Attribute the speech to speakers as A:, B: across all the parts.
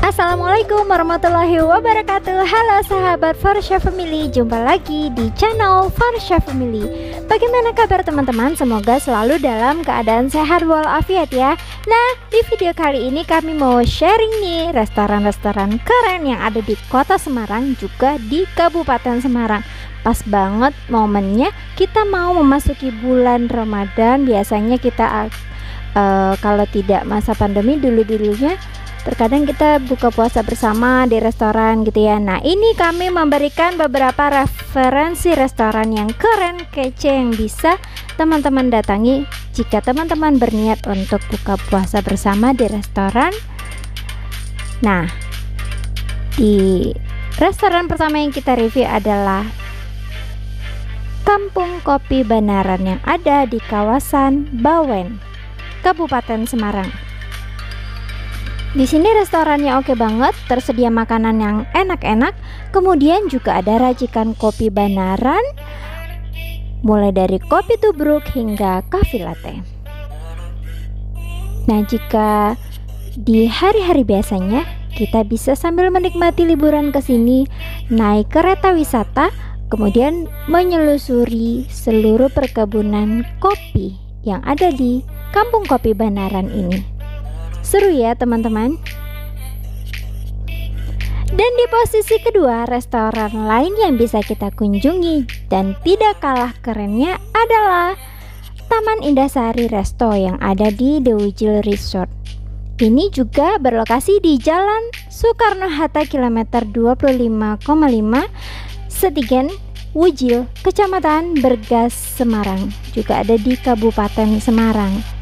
A: Assalamualaikum warahmatullahi wabarakatuh. Halo sahabat Farsha Family, jumpa lagi di channel Farsha Family. Bagaimana kabar teman-teman? Semoga selalu dalam keadaan sehat walafiat ya. Nah, di video kali ini kami mau sharing nih restoran-restoran keren yang ada di kota Semarang, juga di Kabupaten Semarang. Pas banget momennya kita mau memasuki bulan Ramadan. Biasanya kita kalau tidak masa pandemi dulu-dulunya terkadang kita buka puasa bersama di restoran gitu ya. Nah, ini kami memberikan beberapa referensi restoran yang keren, kece, yang bisa teman-teman datangi jika teman-teman berniat untuk buka puasa bersama di restoran. Nah, di restoran pertama yang kita review adalah Kampung Kopi Banaran yang ada di kawasan Bawen, Kabupaten Semarang. Di sini restorannya oke banget, tersedia makanan yang enak-enak, kemudian juga ada racikan kopi Banaran, mulai dari kopi tubruk hingga cafe latte. Nah, jika di hari-hari biasanya kita bisa sambil menikmati liburan ke sini, naik kereta wisata, kemudian menyelusuri seluruh perkebunan kopi yang ada di Kampung Kopi Banaran ini. Seru ya teman-teman. Dan di posisi kedua, restoran lain yang bisa kita kunjungi dan tidak kalah kerennya adalah Taman Indah Sari Resto yang ada di The Wijil Resort. Ini juga berlokasi di Jalan Soekarno-Hatta kilometer 25,5 Setigen, Wijil, Kecamatan Bergas, Semarang. Juga ada di Kabupaten Semarang.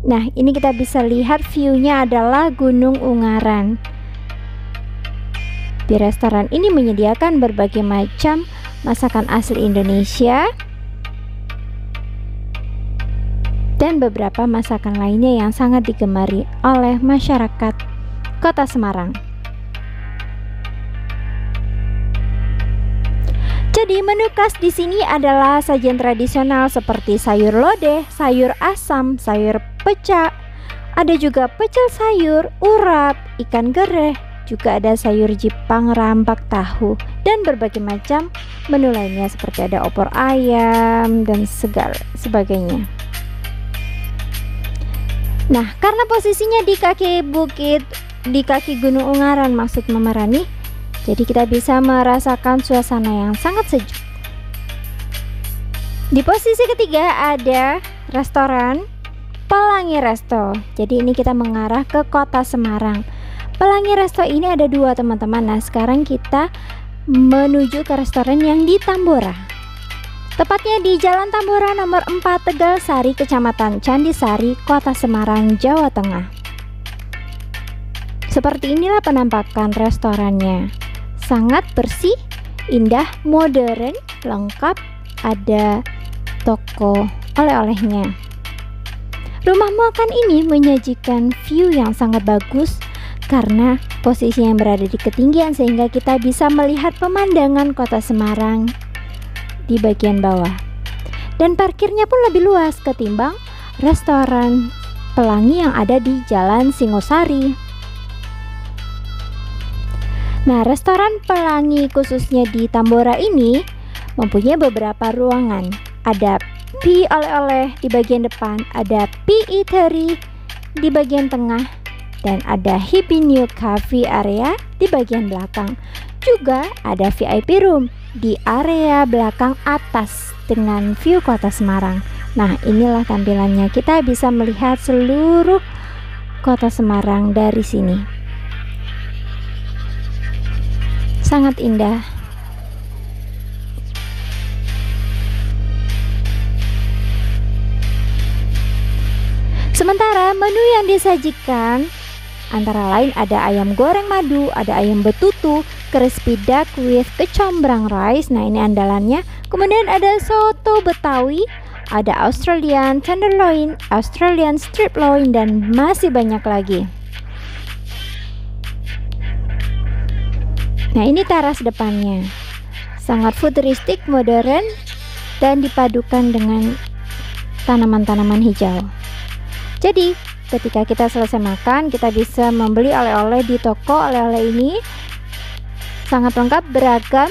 A: Nah, ini kita bisa lihat view-nya adalah Gunung Ungaran. Di restoran ini menyediakan berbagai macam masakan asli Indonesia dan beberapa masakan lainnya yang sangat digemari oleh masyarakat Kota Semarang. Jadi menu khas di sini adalah sajian tradisional seperti sayur lodeh, sayur asam, sayur pecak, ada juga pecel sayur, urap, ikan gereh, juga ada sayur jipang, rambak, tahu, dan berbagai macam menu lainnya seperti ada opor ayam dan sebagainya. Nah, karena posisinya di kaki bukit, di kaki Gunung Ungaran maksud Memarani, jadi kita bisa merasakan suasana yang sangat sejuk. Di posisi ketiga ada restoran Pelangi Resto. Jadi ini kita mengarah ke kota Semarang. Pelangi Resto ini ada dua teman-teman. Nah, sekarang kita menuju ke restoran yang di Tambora. Tepatnya di Jalan Tambora nomor 4 Tegal Sari, Kecamatan Candisari, Kota Semarang, Jawa Tengah. Seperti inilah penampakan restorannya. Sangat bersih, indah, modern, lengkap, ada toko oleh-olehnya. Rumah makan ini menyajikan view yang sangat bagus karena posisi yang berada di ketinggian sehingga kita bisa melihat pemandangan kota Semarang di bagian bawah. Dan parkirnya pun lebih luas ketimbang restoran Pelangi yang ada di Jalan Singosari. Nah, restoran Pelangi khususnya di Tambora ini mempunyai beberapa ruangan. Ada P oleh-oleh di bagian depan, ada P Eatery di bagian tengah, dan ada Happy New Cafe area di bagian belakang. Juga ada VIP room di area belakang atas dengan view kota Semarang. Nah, inilah tampilannya. Kita bisa melihat seluruh kota Semarang dari sini. Sangat indah. Sementara menu yang disajikan antara lain ada ayam goreng madu, ada ayam betutu, crispy duck with kecombrang rice. Nah, ini andalannya. Kemudian ada soto Betawi, ada Australian tenderloin, Australian strip loin, dan masih banyak lagi. Nah, ini teras depannya. Sangat futuristik, modern, dan dipadukan dengan tanaman-tanaman hijau. Jadi, ketika kita selesai makan, kita bisa membeli oleh-oleh di toko. Oleh-oleh ini sangat lengkap, beragam,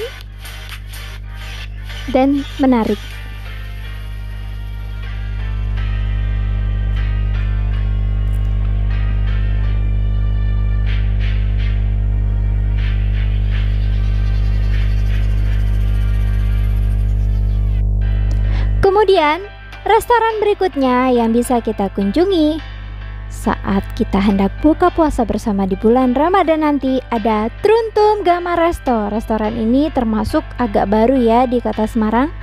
A: dan menarik. Kemudian, restoran berikutnya yang bisa kita kunjungi saat kita hendak buka puasa bersama di bulan Ramadan nanti ada Truntum Gamma Resto. Restoran ini termasuk agak baru ya di Kota Semarang.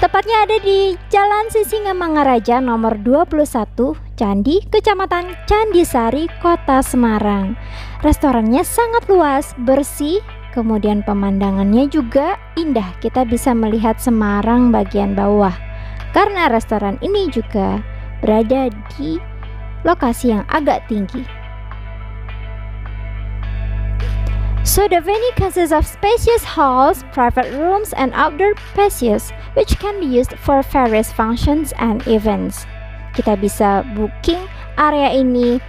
A: Tepatnya ada di Jalan Sisingamangaraja nomor 21, Candi, Kecamatan Candisari, Kota Semarang. Restorannya sangat luas, bersih, kemudian pemandangannya juga indah. Kita bisa melihat Semarang bagian bawah. Karena restoran ini juga berada di lokasi yang agak tinggi. So the venue consists of spacious halls, private rooms, and outdoor patios which can be used for various functions and events. Kita bisa booking area ini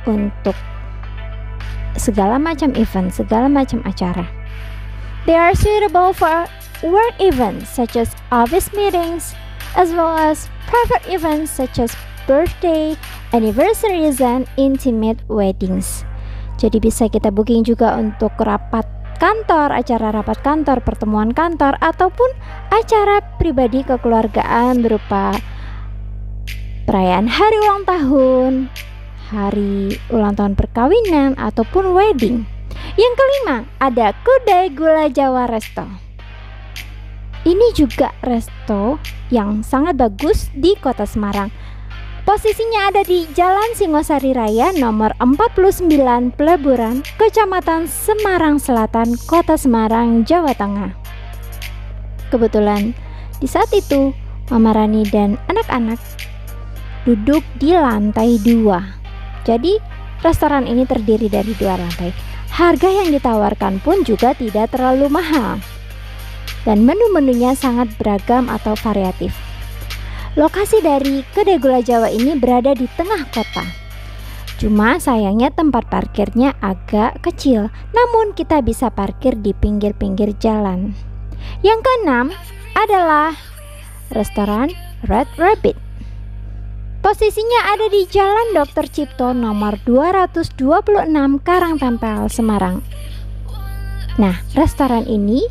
A: untuk segala macam event, segala macam acara. They are suitable for work events such as office meetings, as well as private events such as birthday, anniversaries, and intimate weddings. Jadi bisa kita booking juga untuk rapat kantor, acara rapat kantor, pertemuan kantor, ataupun acara pribadi kekeluargaan berupa perayaan hari ulang tahun, hari ulang tahun perkawinan, ataupun wedding. Yang kelima, ada Kedai Gula Jawa Resto. Ini juga resto yang sangat bagus di Kota Semarang. Posisinya ada di Jalan Singosari Raya nomor 49 Peleburan, Kecamatan Semarang Selatan, Kota Semarang, Jawa Tengah. Kebetulan di saat itu Mama Rani dan anak-anak duduk di lantai 2. Jadi restoran ini terdiri dari 2 lantai. Harga yang ditawarkan pun juga tidak terlalu mahal. Dan menu-menunya sangat beragam atau variatif. Lokasi dari Kedai Gula Jawa ini berada di tengah kota. Cuma sayangnya tempat parkirnya agak kecil, namun kita bisa parkir di pinggir-pinggir jalan. Yang keenam adalah restoran Red Rabbit. Posisinya ada di Jalan Dr. Cipto nomor 226 Karangtempel, Semarang. Nah, restoran ini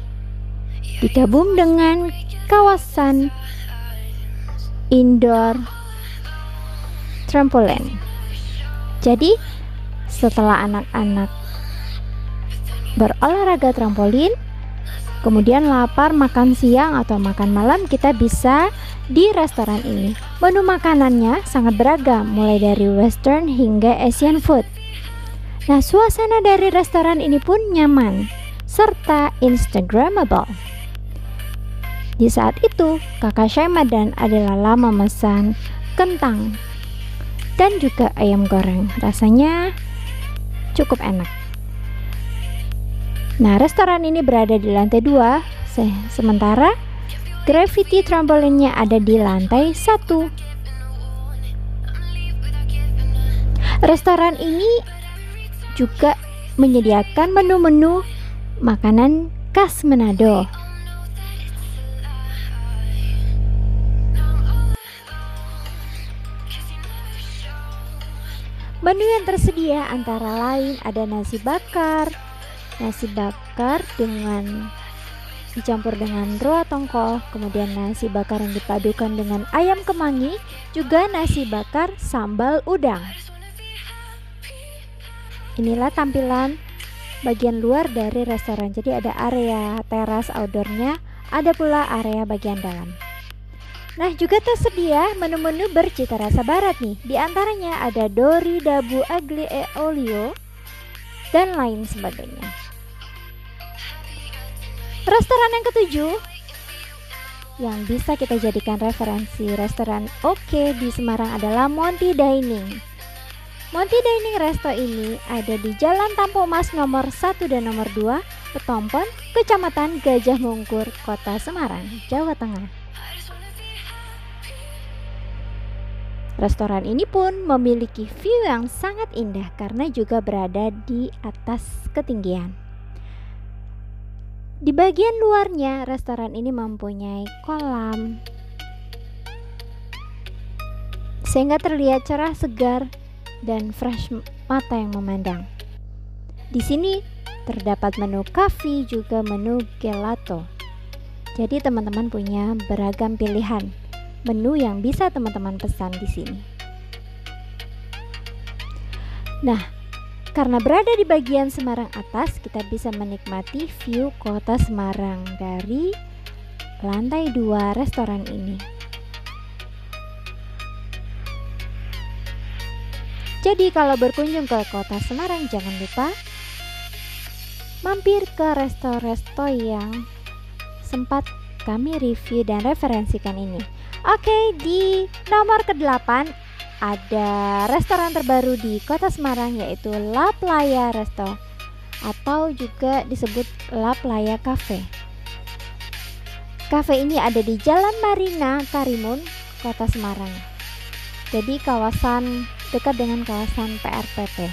A: digabung dengan kawasan indoor trampolin. Jadi setelah anak-anak berolahraga trampolin, kemudian lapar makan siang atau makan malam, kita bisa di restoran ini. Menu makanannya sangat beragam, mulai dari western hingga Asian food. Nah, suasana dari restoran ini pun nyaman serta instagramable. Di saat itu, kakak Syema dan Ade Lala memesan kentang dan juga ayam goreng. Rasanya cukup enak. Nah, restoran ini berada di lantai 2, sementara Gravity trampolinnya ada di lantai 1. Restoran ini juga menyediakan menu-menu makanan khas Manado. Menu yang tersedia antara lain ada nasi bakar dengan dicampur dengan roa tongkol, kemudian nasi bakar yang dipadukan dengan ayam kemangi, juga nasi bakar sambal udang. Inilah tampilan bagian luar dari restoran. Jadi ada area teras outdoornya, ada pula area bagian dalam. Nah, juga tersedia menu-menu bercita rasa barat nih. Di antaranya ada dori, dabu, agli e olio, dan lain sebagainya. Restoran yang ketujuh yang bisa kita jadikan referensi restoran oke di Semarang adalah Monty Dining. Monty Dining Resto ini ada di Jalan Tampo Mas nomor 1 dan nomor 2, Petompon, Kecamatan Gajah Mungkur, Kota Semarang, Jawa Tengah. Restoran ini pun memiliki view yang sangat indah karena juga berada di atas ketinggian. Di bagian luarnya, restoran ini mempunyai kolam sehingga terlihat cerah, segar, dan fresh mata yang memandang. Di sini terdapat menu coffee juga menu gelato. Jadi teman-teman punya beragam pilihan menu yang bisa teman-teman pesan di sini. Nah, karena berada di bagian Semarang atas, kita bisa menikmati view kota Semarang dari lantai 2 restoran ini. Jadi kalau berkunjung ke kota Semarang, jangan lupa mampir ke resto-resto yang sempat kami review dan referensikan ini. Oke, di nomor ke-8 ada restoran terbaru di kota Semarang, yaitu La Playa Resto atau juga disebut La Playa Cafe. Cafe ini ada di Jalan Marina Karimun, kota Semarang. Jadi dekat dengan kawasan PRPP.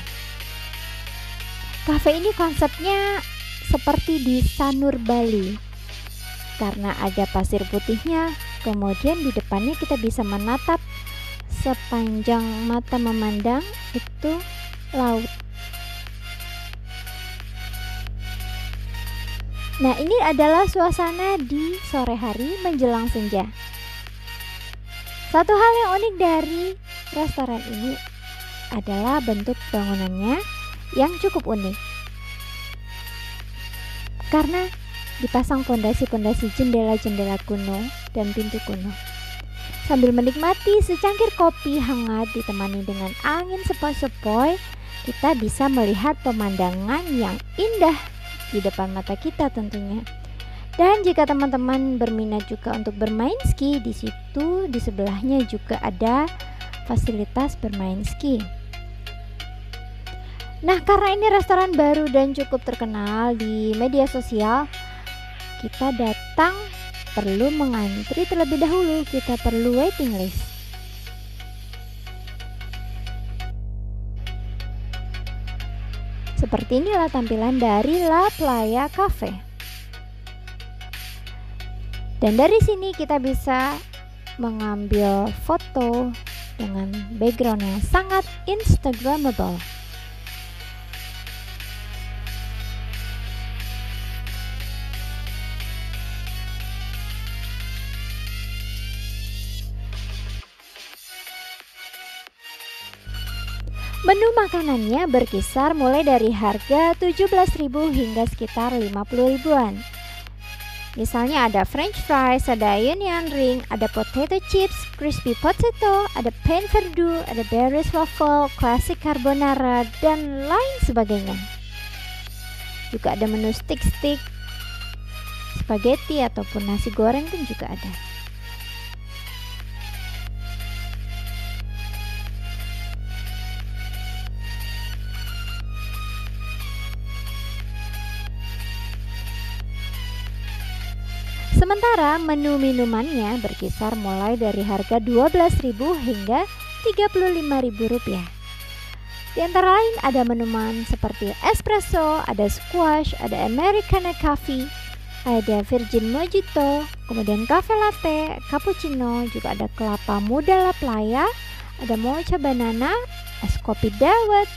A: Cafe ini konsepnya seperti di Sanur, Bali, karena ada pasir putihnya. Kemudian di depannya kita bisa menatap sepanjang mata memandang itu laut. Nah, ini adalah suasana di sore hari menjelang senja. Satu hal yang unik dari restoran ini adalah bentuk bangunannya yang cukup unik, karena dipasang pondasi-pondasi jendela-jendela kuno dan pintu kuno. Sambil menikmati secangkir kopi hangat ditemani dengan angin sepoi-sepoi, kita bisa melihat pemandangan yang indah di depan mata kita tentunya. Dan jika teman-teman berminat juga untuk bermain ski, di situ di sebelahnya juga ada fasilitas bermain ski. Nah, karena ini restoran baru dan cukup terkenal di media sosial, kita datang perlu mengantri terlebih dahulu, kita perlu waiting list. Seperti inilah tampilan dari La Playa Cafe. Dan dari sini kita bisa mengambil foto dengan background yang sangat instagramable. Menu makanannya berkisar mulai dari harga 17.000 hingga sekitar 50 ribuan. Misalnya ada french fries, ada onion ring, ada potato chips, crispy potato, ada pain verdue, ada berries waffle, classic carbonara, dan lain sebagainya. Juga ada menu stick-stick, spaghetti ataupun nasi goreng pun juga ada. Sementara menu minumannya berkisar mulai dari harga 12.000 hingga 35.000 rupiah. Di antara lain ada minuman seperti espresso, ada squash, ada americano coffee, ada virgin mojito, kemudian cafe latte, cappuccino, juga ada kelapa muda La Playa, ada mocha banana, es kopi dawet,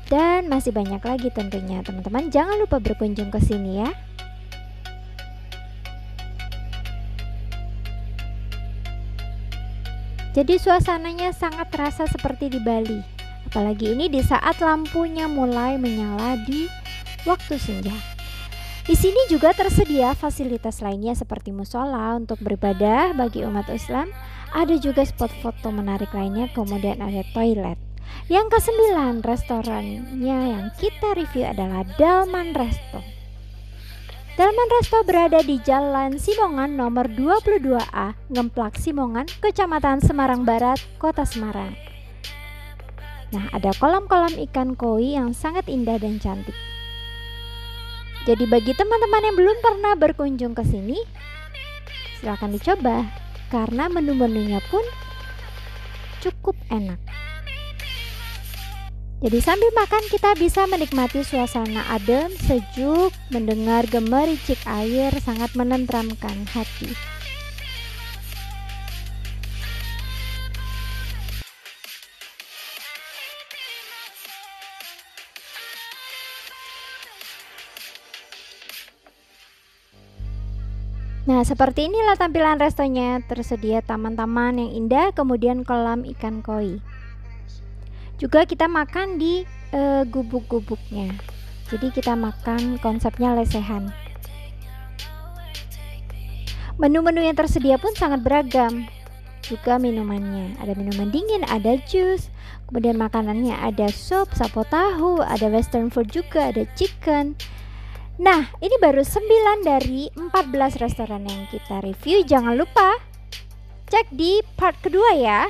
A: dan masih banyak lagi tentunya. Teman-teman jangan lupa berkunjung ke sini ya. Jadi suasananya sangat terasa seperti di Bali. Apalagi ini di saat lampunya mulai menyala di waktu senja. Di sini juga tersedia fasilitas lainnya seperti musola untuk beribadah bagi umat Islam. Ada juga spot foto menarik lainnya, kemudian ada toilet. Yang ke-9 restorannya yang kita review adalah Dalman Resto. Dalman Resto berada di Jalan Simongan nomor 22A, Ngemplak Simongan, Kecamatan Semarang Barat, Kota Semarang. Nah, ada kolam-kolam ikan koi yang sangat indah dan cantik. Jadi bagi teman-teman yang belum pernah berkunjung ke sini, silakan dicoba karena menu-menunya pun cukup enak. Jadi sambil makan kita bisa menikmati suasana adem, sejuk, mendengar gemericik air sangat menenteramkan hati. Nah, seperti inilah tampilan restonya. Tersedia taman-taman yang indah, kemudian kolam ikan koi. Juga kita makan di gubuk-gubuknya. Jadi kita makan konsepnya lesehan. Menu-menu yang tersedia pun sangat beragam. Juga minumannya, ada minuman dingin, ada jus, kemudian makanannya ada sup, sapo tahu, ada western food juga, ada chicken. Nah, ini baru 9 dari 14 restoran yang kita review. Jangan lupa cek di part kedua ya.